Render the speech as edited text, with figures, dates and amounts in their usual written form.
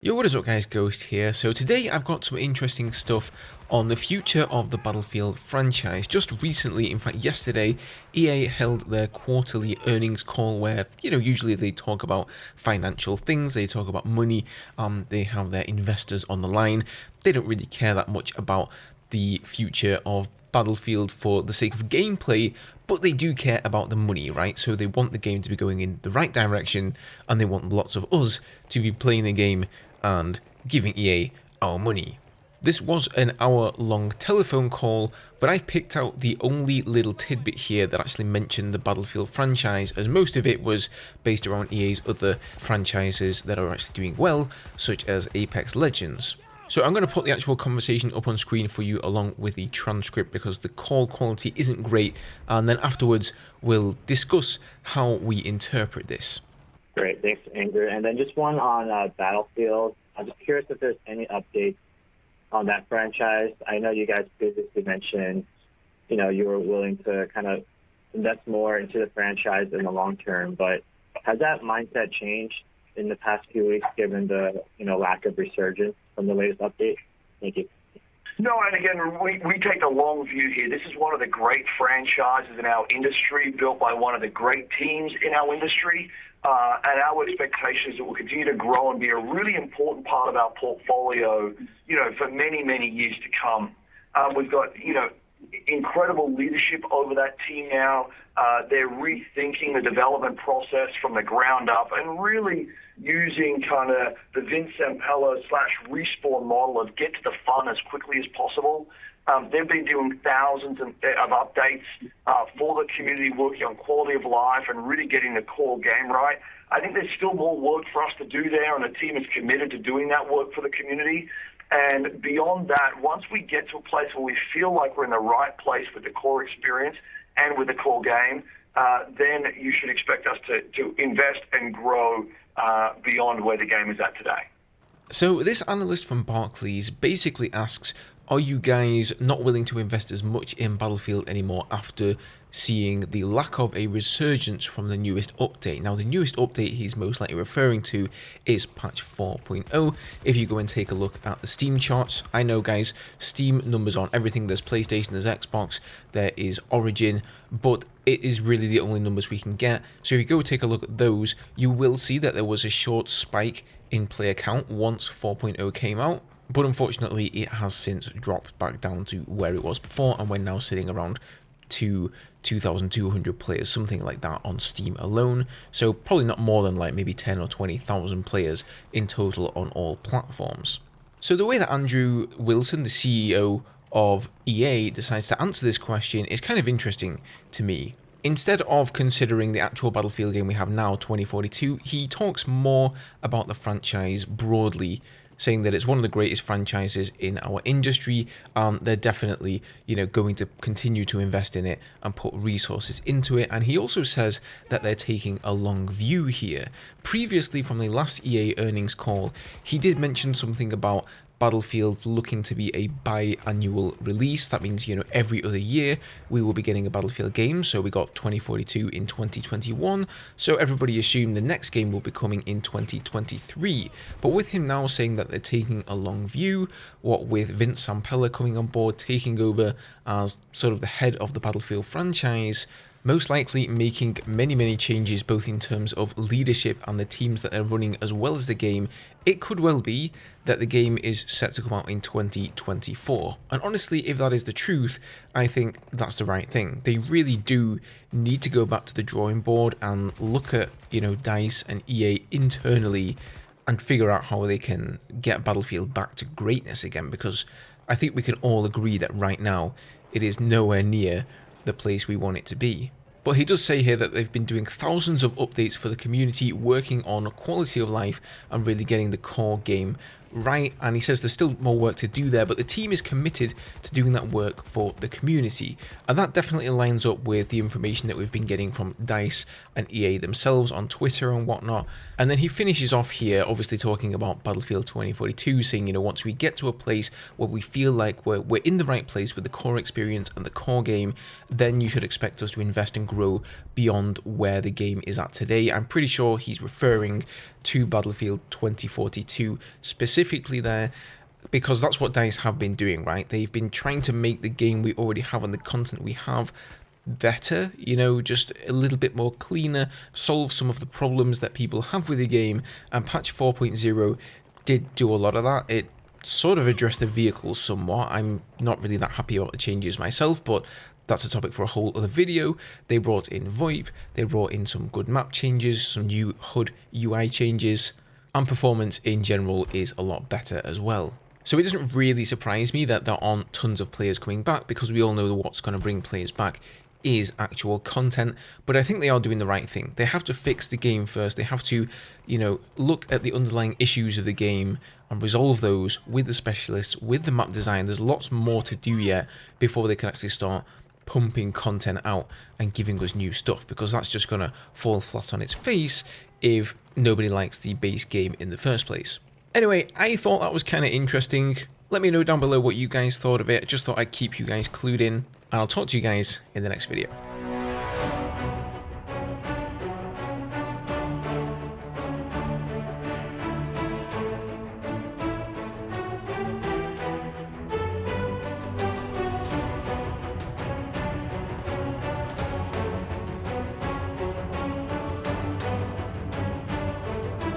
Yo, what is up guys, Ghost here. So today I've got some interesting stuff on the future of the Battlefield franchise. Just recently, in fact yesterday, EA held their quarterly earnings call where, usually they talk about financial things, they talk about money, they have their investors on the line. They don't really care that much about the future of Battlefield for the sake of gameplay, but they do care about the money, right? So they want the game to be going in the right direction, and they want lots of us to be playing the game and giving EA our money. This was an hour-long telephone call, but I picked out the only little tidbit here that actually mentioned the Battlefield franchise, as most of it was based around EA's other franchises that are actually doing well, such as Apex Legends. So I'm going to put the actual conversation up on screen for you along with the transcript because the call quality isn't great, and then afterwards we'll discuss how we interpret this. Great, thanks, Anger. And then just one on Battlefield. I'm just curious if there's any updates on that franchise. I know you guys previously mentioned, you were willing to kind of invest more into the franchise in the long term, but has that mindset changed in the past few weeks given the, lack of resurgence from the latest update? Thank you. No, and again, we take a long view here. This is one of the great franchises in our industry, built by one of the great teams in our industry. And our expectation is it will continue to grow and be a really important part of our portfolio, for many, many years to come. We've got, incredible leadership over that team now. They're rethinking the development process from the ground up and really using kind of the Vince Zampella / Respawn model of get to the fun as quickly as possible. They've been doing thousands of updates for the community, working on quality of life and really getting the core game right. I think there's still more work for us to do there, and the team is committed to doing that work for the community. And beyond that, once we get to a place where we feel like we're in the right place with the core experience and with the core game, then you should expect us to invest and grow beyond where the game is at today. So this analyst from Barclays basically asks, are you guys not willing to invest as much in Battlefield anymore after seeing the lack of a resurgence from the newest update? Now, the newest update he's most likely referring to is patch 4.0. If you go and take a look at the Steam charts, I know, guys, Steam numbers on everything. There's PlayStation, there's Xbox, there is Origin, but it is really the only numbers we can get. So if you go take a look at those, you will see that there was a short spike in player count once 4.0 came out. But unfortunately, it has since dropped back down to where it was before, and we're now sitting around 2,200 players, something like that on Steam alone. So probably not more than like maybe 10 or 20,000 players in total on all platforms. So the way that Andrew Wilson, the CEO of EA, decides to answer this question is kind of interesting to me. Instead of considering the actual Battlefield game we have now, 2042, he talks more about the franchise broadly, saying that it's one of the greatest franchises in our industry. They're definitely, going to continue to invest in it and put resources into it. And he also says that they're taking a long view here. Previously, from the last EA earnings call, he did mention something about Battlefield looking to be a biannual release. That means, every other year we will be getting a Battlefield game. So we got 2042 in 2021. So everybody assumed the next game will be coming in 2023. But with him now saying that they're taking a long view, what with Vince Zampella coming on board, taking over as sort of the head of the Battlefield franchise, most likely making many changes both in terms of leadership and the teams that are running as well as the game, it could well be that the game is set to come out in 2024. And honestly, if that is the truth, I think that's the right thing. They really do need to go back to the drawing board and look at, DICE and EA internally and figure out how they can get Battlefield back to greatness again, because I think we can all agree that right now it is nowhere near the place we want it to be. But he does say here that they've been doing thousands of updates for the community, working on quality of life and really getting the core game right, and he says there's still more work to do there, but the team is committed to doing that work for the community, and that definitely lines up with the information that we've been getting from DICE and EA themselves on Twitter and whatnot. And then he finishes off here, obviously talking about Battlefield 2042, saying, you know, once we get to a place where we feel like we're in the right place with the core experience and the core game, then you should expect us to invest and grow beyond where the game is at today. I'm pretty sure he's referring to Battlefield 2042 specifically there, because that's what DICE have been doing, right? They've been trying to make the game we already have and the content we have better, you know, just a little bit more cleaner, solve some of the problems that people have with the game, and patch 4.0 did do a lot of that. It sort of addressed the vehicles somewhat. I'm not really that happy about the changes myself, but that's a topic for a whole other video. They brought in VoIP, they brought in some good map changes, some new HUD UI changes, and performance in general is a lot better as well. So it doesn't really surprise me that there aren't tons of players coming back, because we all know that what's going to bring players back is actual content, but I think they are doing the right thing. They have to fix the game first. They have to, you know, look at the underlying issues of the game and resolve those with the specialists, with the map design. There's lots more to do yet before they can actually start pumping content out and giving us new stuff, because that's just going to fall flat on its face if nobody likes the base game in the first place. Anyway, I thought that was kind of interesting. Let me know down below what you guys thought of it. I just thought I'd keep you guys clued in, and I'll talk to you guys in the next video.